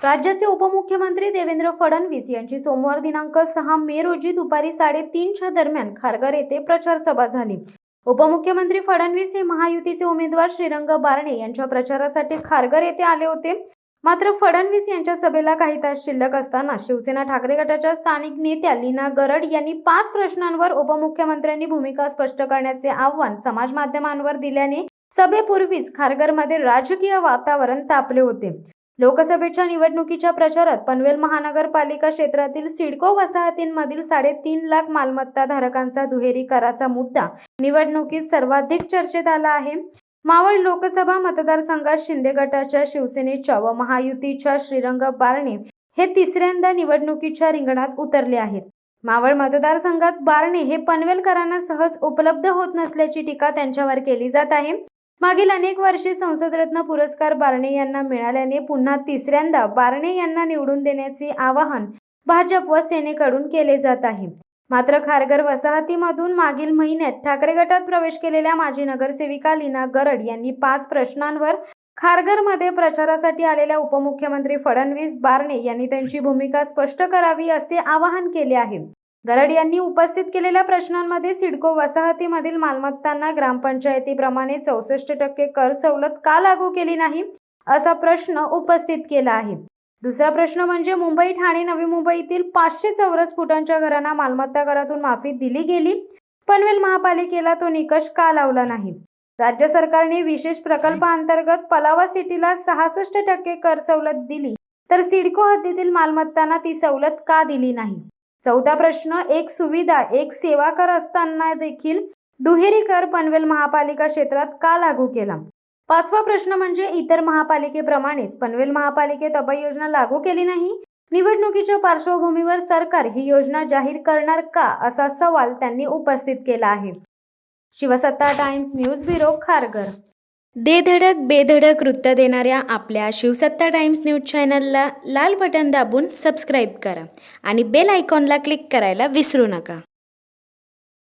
राज्याचे उपमुख्यमंत्री देवेंद्र फडणवीस यांची सोमवार दिनांक 6 मे रोजी दुपारी 3:30च्या दरम्यान खारघर येथे प्रचार सभा झाली। उपमुख्यमंत्री फडणवीस हे महायुतीचे उमेदवार श्रीरंग बारणे यांच्या प्रचारासाठी खारघर येथे आले होते। मात्र फडणवीस यांच्या सभेला काही तास शिल्लक असताना शिवसेना ठाकरे गटाच्या स्थानिक नेत्या लीना गरड यांनी 5 प्रश्नांवर उपमुख्यमंत्र्यांनी भूमिका स्पष्ट करण्याचे आव्हान समाज माध्यमांवर दिल्याने सभेपूर्वीच खारघरमध्ये राजकीय वातावरण तापले होते। लोकसभेच्या निवडणुकीच्या प्रचारात पनवेल महानगरपालिका क्षेत्रातील सिडको वसाहतींमधील 3.5 लाख मालमत्ता धारकांचा दुहेरी कराचा मुद्दा निवडणुकीत सर्वाधिक चर्चेत आला आहे। मावळ लोकसभा मतदारसंघात शिंदे गटाच्या शिवसेनेच्या व महायुतीच्या श्रीरंग बारणे हे तिसऱ्यांदा निवडणुकीच्या रिंगणात उतरले आहेत। मावळ मतदारसंघात बारणे हे पनवेलकरांना सहज उपलब्ध होत नसल्याची टीका त्यांच्यावर केली जात आहे। मागील अनेक वर्षे संसदरत्न पुरस्कार बारणे यांना मिळाल्याने पुन्हा तिसऱ्यांदा बारणे यांना निवडून देण्याचे आवाहन भाजप व सेनेकडून केले जात आहे। मात्र खारघर वसाहतीमधून मागील महिन्यात ठाकरे गटात प्रवेश केलेल्या माजी नगरसेविका लीना गरड यांनी 5 प्रश्नांवर खारघरमध्ये प्रचारासाठी आलेल्या उपमुख्यमंत्री फडणवीस बारणे यांनी त्यांची भूमिका स्पष्ट करावी असे आवाहन केले आहे। गरड यांनी उपस्थित केलेल्या प्रश्नांमध्ये सिडको वसाहतीमधील मालमत्तांना ग्रामपंचायतीप्रमाणे 64% कर सवलत का लागू केली नाही असा प्रश्न उपस्थित केला आहे। दुसरा प्रश्न म्हणजे मुंबई ठाणे नवी मुंबईतील 500 चौरस फुटांच्या घरांना मालमत्ता करातून माफी दिली गेली, पनवेल महापालिकेला तो निकष का लावला नाही। राज्य सरकारने विशेष प्रकल्पाअंतर्गत पलावा सिटीला 66% कर सवलत दिली तर सिडको हद्दीतील मालमत्तांना ती सवलत का दिली नाही। चौथा प्रश्न, एक सुविधा एक सेवा कर असताना देखील दुहेरी कर पनवेल महापालिका क्षेत्रात का लागू केला। पाचवा प्रश्न म्हणजे इतर महापालिकेप्रमाणेच पनवेल महापालिकेत अभय योजना लागू केली नाही। निवडणुकीच्या पार्श्वभूमीवर सरकार ही योजना जाहीर करणार का असा सवाल त्यांनी उपस्थित केला आहे। शिवसत्ता टाइम्स न्यूज ब्युरो खारघर। दे धडक बेधडक वृत्त देणाऱ्या आपल्या शिवसत्ता टाइम्स न्यूज चॅनलला लाल बटन दाबून सबस्क्राईब करा आणि बेल आयकॉनला क्लिक करायला विसरू नका।